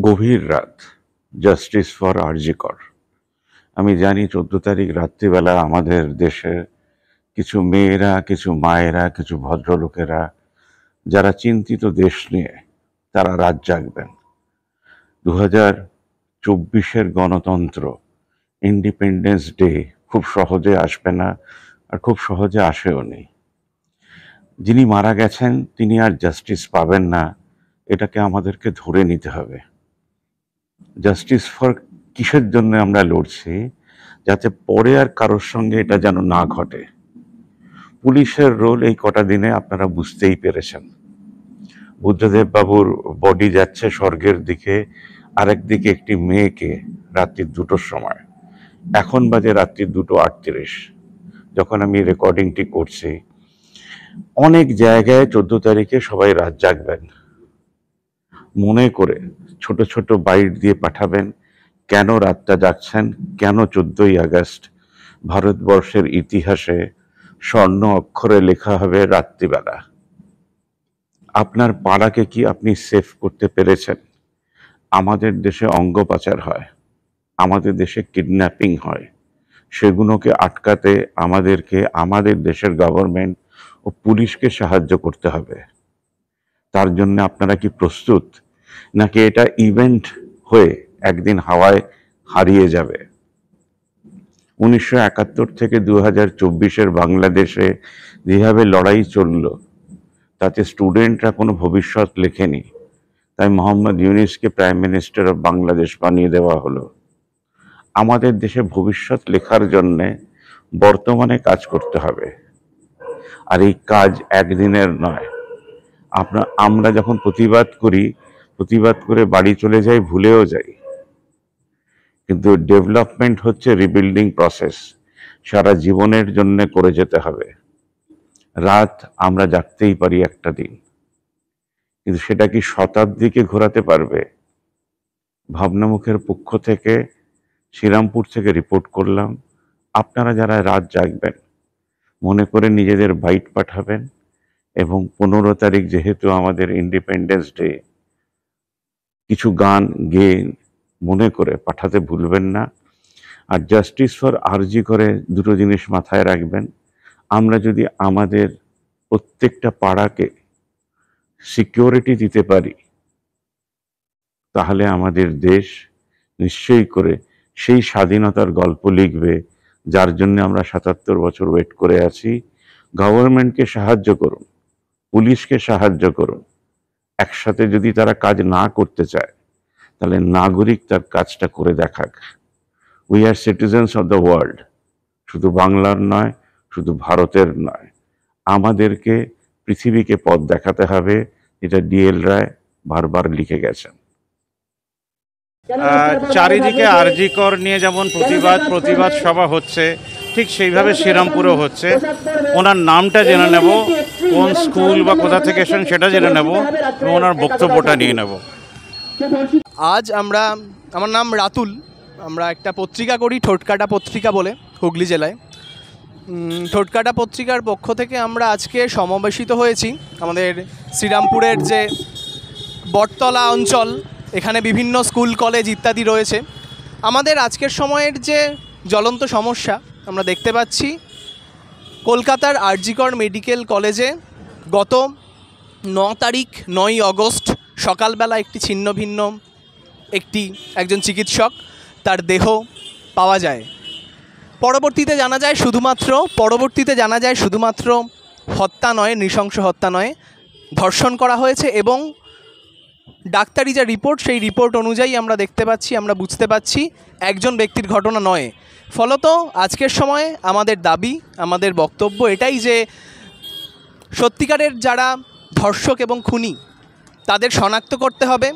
গভীর রাত, justice for আরজি কর। আমি জানি 14 তারিখ রাত্রিবেলা আমাদের দেশে কিছু মেয়েরা, কিছু মায়েরা, কিছু ভদ্রলোকেরা যারা চিন্তিত দেশ নিয়ে, তারা রাত জাগবেন। 2024-এর গণতন্ত্র, ইন্ডিপেন্ডেন্স ডে খুব সহজে আসবে না, আর খুব সহজে আসেও নেই। যিনি মারা গেছেন তিনি আর জাস্টিস পাবেন না, এটাকে আমাদেরকে ধরে নিতে হবে। জাস্টিস ফর কিসের জন্য আমরা লড়ছি? যাতে পরে আর কারোর সঙ্গে এটা যেন না ঘটে। পুলিশের রোল এই কটা দিনে আপনারা বুঝতেই পেরেছেন। বুদ্ধদেব বাবুর বডি যাচ্ছে স্বর্গের দিকে, আরেক দিকে একটি মেয়েকে রাত্রি 2টোর সময়, এখন বাজে রাত্রি 2:38 যখন আমি রেকর্ডিংটি করছি। অনেক জায়গায় 14 তারিখে সবাই রাত জাগবেন, মনে করে ছোট ছোট বাইট দিয়ে পাঠাবেন কেন রাতটা জাগছেন, কেন 14ই আগস্ট ভারতবর্ষের ইতিহাসে স্বর্ণ অক্ষরে লেখা হবে রাত্রিবেলা। আপনার পাড়াকে কি আপনি সেভ করতে পেরেছেন? আমাদের দেশে অঙ্গ পাচার হয়, আমাদের দেশে কিডন্যাপিং হয়, সেগুলোকে আটকাতে আমাদেরকে আমাদের দেশের গভর্নমেন্ট ও পুলিশকে সাহায্য করতে হবে। তার জন্য আপনারা কি প্রস্তুত, নাকি এটা ইভেন্ট হয়ে একদিন হাওয়ায় হারিয়ে যাবে? 1971 থেকে 2024-এর বাংলাদেশে যেভাবে লড়াই চলল, তাতে স্টুডেন্টরা কোনো ভবিষ্যৎ লেখেনি, তাই মোহাম্মদ ইউনূসকে প্রাইম মিনিস্টার অফ বাংলাদেশ বানিয়ে দেওয়া হলো। আমাদের দেশে ভবিষ্যৎ লেখার জন্যে বর্তমানে কাজ করতে হবে, আর এই কাজ একদিনের নয়। আমরা যখন প্রতিবাদ করি, প্রতিবাদ করে বাড়ি চলে যাই, ভুলেও যাই, কিন্তু ডেভেলপমেন্ট হচ্ছে রিবিল্ডিং প্রসেস, সারা জীবনের জন্য করে যেতে হবে। রাত আমরা জাগতেই পারি একটা দিন, কিন্তু সেটা কি শতাব্দীকে ঘোরাতে পারবে? ভাবনামুখের পক্ষ থেকে শ্রীরামপুর থেকে রিপোর্ট করলাম। আপনারা যারা রাত জাগবেন, মনে করে নিজেদের বাইট পাঠাবেন, এবং 15 তারিখ যেহেতু আমাদের ইন্ডিপেন্ডেন্স ডে, কিছু গান গেয়ে মনে করে পাঠাতে ভুলবেন না। আর জাস্টিস ফর আরজি করে দুটো জিনিস মাথায় রাখবেন। আমরা যদি আমাদের প্রত্যেকটা পাড়াকে সিকিউরিটি দিতে পারি, তাহলে আমাদের দেশ নিশ্চয়ই করে সেই স্বাধীনতার গল্প লিখবে যার জন্য আমরা 77 বছর ওয়েট করে আছি। গভর্নমেন্টকে সাহায্য করুন, পুলিশকে সাহায্য করুন। একসাথে যদি তারা কাজ না করতে চায়, তাহলে নাগরিক তার কাজটা করে দেখাক। We are citizens of the world, শুধু বাংলার নয়, শুধু ভারতের নয়। আমাদেরকে পৃথিবীকে পথ দেখাতে হবে, যেটা ডিএল রায় বারবার লিখে গেছেন। চারিদিকে আরজি কর নিয়ে যেমন প্রতিবাদ সভা হচ্ছে, ঠিক সেইভাবে শ্রীরামপুরেও হচ্ছে। ওনার নামটা জেনে নেব, কোন স্কুল বা কোথা থেকে এসেছেন সেটা জেনে নেব, এবং ওনার বক্তব্যটা নিয়ে নেব। আজ আমার নাম রাতুল, আমরা একটা পত্রিকা করি, ঠোঁটকাটা পত্রিকা বলে, হুগলি জেলায়। ঠোঁটকাটা পত্রিকার পক্ষ থেকে আমরা আজকে সমাবেশিত হয়েছি আমাদের শ্রীরামপুরের যে বটতলা অঞ্চল, এখানে বিভিন্ন স্কুল কলেজ ইত্যাদি রয়েছে। আমাদের আজকের সময়ের যে জ্বলন্ত সমস্যা আমরা দেখতে পাচ্ছি, কলকাতার আরজি কর মেডিকেল কলেজে গত 9 তারিখ 9ই আগস্ট সকালবেলা একটি ছিন্ন ভিন্ন একজন চিকিৎসক, তার দেহ পাওয়া যায়। পরবর্তীতে জানা যায় শুধুমাত্র হত্যা নয়, নৃশংস হত্যা নয়, ধর্ষণ করা হয়েছে। এবং ডাক্তারি যা রিপোর্ট, সেই রিপোর্ট অনুযায়ী আমরা বুঝতে পাচ্ছি একজন ব্যক্তির ঘটনা নয়। ফলত আজকের সময়ে আমাদের দাবি, আমাদের বক্তব্য এটাই যে সত্যিকারের যারা ধর্ষক এবং খুনি, তাদের শনাক্ত করতে হবে,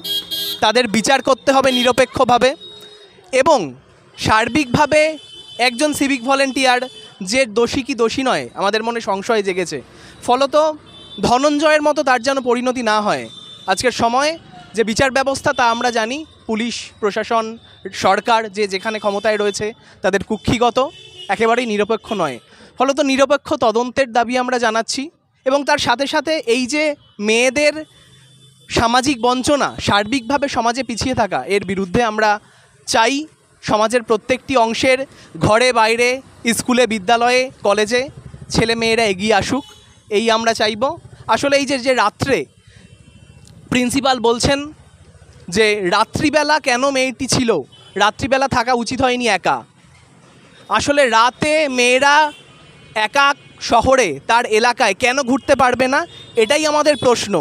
তাদের বিচার করতে হবে নিরপেক্ষভাবে, এবং সার্বিকভাবে একজন সিভিক ভলেন্টিয়ার যে দোষী কি দোষী নয়, আমাদের মনে সংশয় জেগেছে। ফলত ধনঞ্জয়ের মতো তার যেন পরিণতি না হয়। আজকের সময়ে যে বিচার ব্যবস্থা, তা আমরা জানি পুলিশ প্রশাসন, সরকার যেখানে ক্ষমতায় রয়েছে, তাদের কুক্ষিগত, একেবারেই নিরপেক্ষ নয়। ফলত নিরপেক্ষ তদন্তের দাবি আমরা জানাচ্ছি এবং তার সাথে সাথে এই যে মেয়েদের সামাজিক বঞ্চনা, সার্বিকভাবে সমাজে পিছিয়ে থাকা, এর বিরুদ্ধে আমরা চাই সমাজের প্রত্যেকটি অংশের, ঘরে বাইরে, স্কুলে, বিদ্যালয়ে, কলেজে ছেলে মেয়েরা এগিয়ে আসুক, এই আমরা চাইব। আসলে এই যে রাত্রে প্রিন্সিপাল বলছেন যে রাত্রিবেলা কেন মেয়েটি ছিল, রাত্রিবেলা থাকা উচিত হয়নি একা। আসলে রাতে মেয়েরা একা শহরে তার এলাকায় কেন ঘুরতে পারবে না, এটাই আমাদের প্রশ্ন।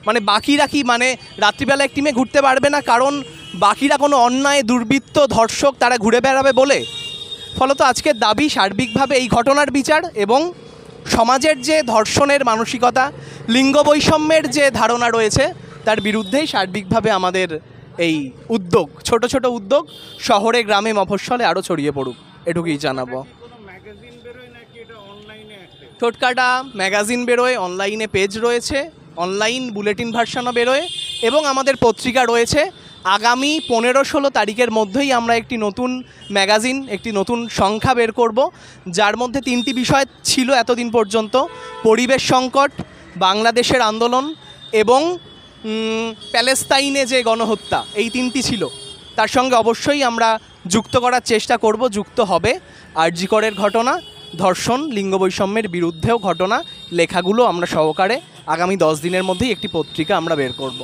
মানে বাকিরা কি, মানে রাত্রিবেলা একটি মেয়ে ঘুরতে পারবে না কারণ বাকিরা কোনো অন্যায়, দুর্বৃত্ত, ধর্ষক তারা ঘুরে বেড়াবে বলে? ফলত আজকের দাবি সার্বিকভাবে এই ঘটনার বিচার এবং সমাজের যে ধর্ষণের মানসিকতা, লিঙ্গ বৈষম্যের যে ধারণা রয়েছে তার বিরুদ্ধেই সার্বিকভাবে আমাদের এই উদ্যোগ, ছোট ছোট উদ্যোগ শহরে, গ্রামে, মফস্বলে আরও ছড়িয়ে পড়ুক, এটুকুই জানাবো। টোটকাটা ম্যাগাজিন বেরোয়, অনলাইনে পেজ রয়েছে, অনলাইন বুলেটিন ভার্সানও বেরোয় এবং আমাদের পত্রিকা রয়েছে। আগামী 15-16 তারিখের মধ্যেই আমরা একটি নতুন ম্যাগাজিন, একটি নতুন সংখ্যা বের করব, যার মধ্যে 3টি বিষয় ছিল এতদিন পর্যন্ত: পরিবেশ সংকট, বাংলাদেশের আন্দোলন এবং প্যালেস্তাইনে যে গণহত্যা, এই 3টি ছিল। তার সঙ্গে অবশ্যই আমরা যুক্ত করার চেষ্টা করব, যুক্ত হবে আরজি করের ঘটনা, ধর্ষণ, লিঙ্গ বৈষম্যের বিরুদ্ধেও ঘটনা, লেখাগুলো আমরা সহকারে আগামী 10 দিনের মধ্যেই একটি পত্রিকা আমরা বের করব।